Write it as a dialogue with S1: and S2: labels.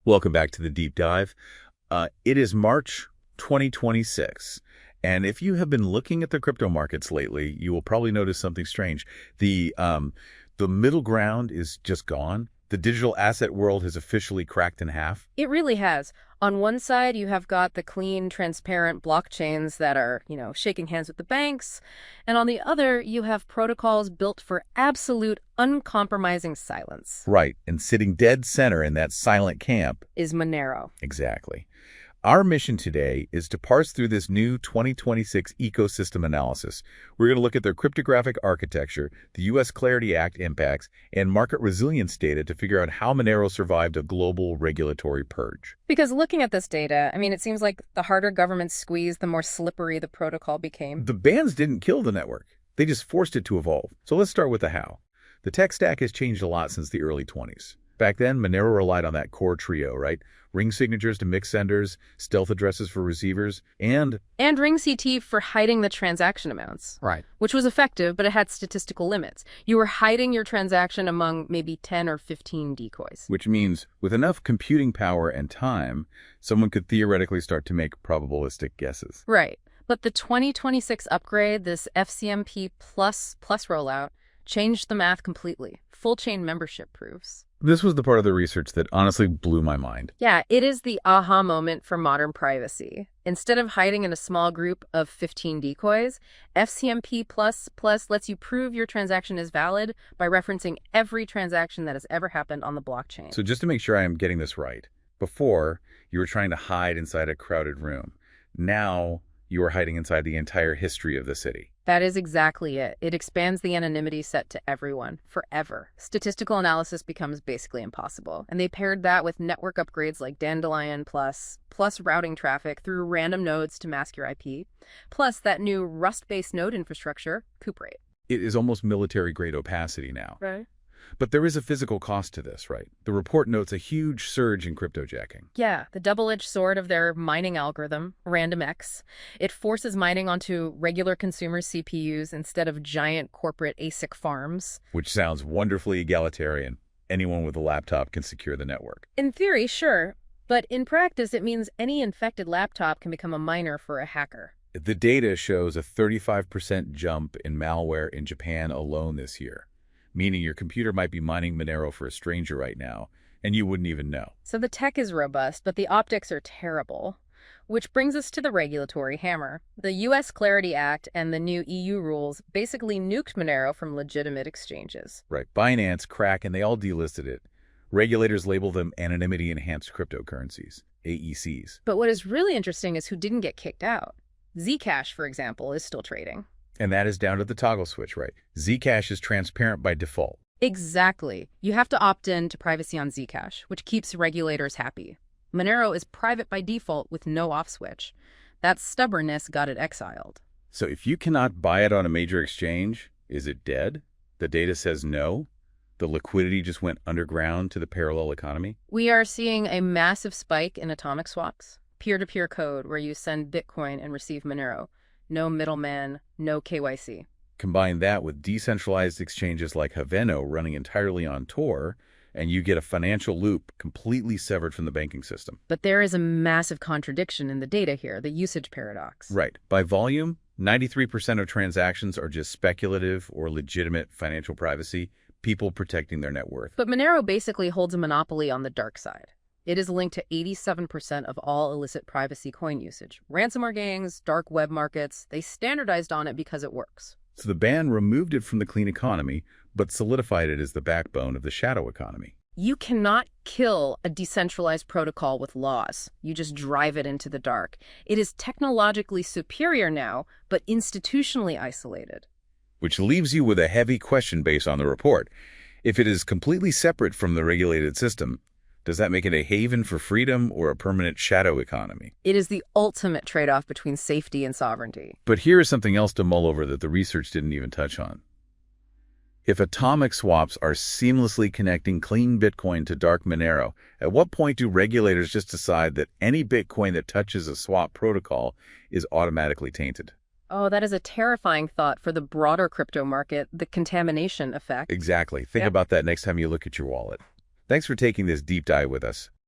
S1: Welcome back to the deep dive. It is March 2026, and if you have been looking at the crypto markets lately, you will probably notice something strange. The middle ground is just gone. The digital asset world has officially cracked in half.
S2: It really has. On one side, you have got the clean, transparent blockchains that are, shaking hands with the banks. And on the other, you have protocols built for absolute, uncompromising silence.
S1: Right, and sitting dead center in that silent camp.
S2: Is Monero.
S1: Exactly. Our mission today is to parse through this new 2026 ecosystem analysis. We're going to look at their cryptographic architecture, the U.S. Clarity Act impacts, and market resilience data to figure out how Monero survived a global regulatory purge.
S2: Because looking at this data, it seems like the harder government squeezed, the more slippery the protocol became.
S1: The bans didn't kill the network. They just forced it to evolve. So let's start with the how. The tech stack has changed a lot since the early 20s. Back then, Monero relied on that core trio, right? Ring signatures to mix senders, stealth addresses for receivers, and
S2: ring CT for hiding the transaction amounts.
S1: Right.
S2: Which was effective, but it had statistical limits. You were hiding your transaction among maybe 10 or 15 decoys.
S1: Which means with enough computing power and time, someone could theoretically start to make probabilistic guesses.
S2: Right. But the 2026 upgrade, this FCMP plus rollout, changed the math completely. Full chain membership proofs.
S1: This was the part of the research that honestly blew my mind.
S2: Yeah, it is the aha moment for modern privacy. Instead of hiding in a small group of 15 decoys, FCMP plus lets you prove your transaction is valid by referencing every transaction that has ever happened on the blockchain.
S1: So just to make sure I am getting this right, before you were trying to hide inside a crowded room. Now you are hiding inside the entire history of the city.
S2: That is exactly it. It expands the anonymity set to everyone, forever. Statistical analysis becomes basically impossible. And they paired that with network upgrades like Dandelion plus routing traffic through random nodes to mask your IP, plus that new Rust-based node infrastructure, Cuprate.
S1: It is almost military-grade opacity now.
S2: Right.
S1: But there is a physical cost to this, right? The report notes a huge surge in cryptojacking.
S2: Yeah, the double-edged sword of their mining algorithm, RandomX. It forces mining onto regular consumer CPUs instead of giant corporate ASIC farms.
S1: Which sounds wonderfully egalitarian. Anyone with a laptop can secure the network.
S2: In theory, sure. But in practice, it means any infected laptop can become a miner for a hacker.
S1: The data shows a 35% jump in malware in Japan alone this year. Meaning your computer might be mining Monero for a stranger right now, and you wouldn't even know.
S2: So the tech is robust, but the optics are terrible. Which brings us to the regulatory hammer. The U.S. Clarity Act and the new EU rules basically nuked Monero from legitimate exchanges.
S1: Right. Binance, Crack, and they all delisted it. Regulators label them anonymity-enhanced cryptocurrencies, AECs.
S2: But what is really interesting is who didn't get kicked out. Zcash, for example, is still trading.
S1: And that is down to the toggle switch, right? Zcash is transparent by default.
S2: Exactly. You have to opt in to privacy on Zcash, which keeps regulators happy. Monero is private by default with no off switch. That stubbornness got it exiled.
S1: So if you cannot buy it on a major exchange, is it dead? The data says no? The liquidity just went underground to the parallel economy?
S2: We are seeing a massive spike in atomic swaps, peer-to-peer code where you send Bitcoin and receive Monero. No middleman, no KYC.
S1: Combine that with decentralized exchanges like Haveno running entirely on Tor, and you get a financial loop completely severed from the banking system.
S2: But there is a massive contradiction in the data here, the usage paradox.
S1: Right. By volume, 93% of transactions are just speculative or legitimate financial privacy, people protecting their net worth.
S2: But Monero basically holds a monopoly on the dark side. It is linked to 87% of all illicit privacy coin usage. Ransomware gangs, dark web markets, they standardized on it because it works.
S1: So the ban removed it from the clean economy, but solidified it as the backbone of the shadow economy.
S2: You cannot kill a decentralized protocol with laws. You just drive it into the dark. It is technologically superior now, but institutionally isolated.
S1: Which leaves you with a heavy question based on the report. If it is completely separate from the regulated system, does that make it a haven for freedom or a permanent shadow economy?
S2: It is the ultimate trade-off between safety and sovereignty.
S1: But here is something else to mull over that the research didn't even touch on. If atomic swaps are seamlessly connecting clean Bitcoin to dark Monero, at what point do regulators just decide that any Bitcoin that touches a swap protocol is automatically tainted?
S2: Oh, that is a terrifying thought for the broader crypto market, the contamination effect.
S1: Exactly. Think about that next time you look at your wallet. Thanks for taking this deep dive with us.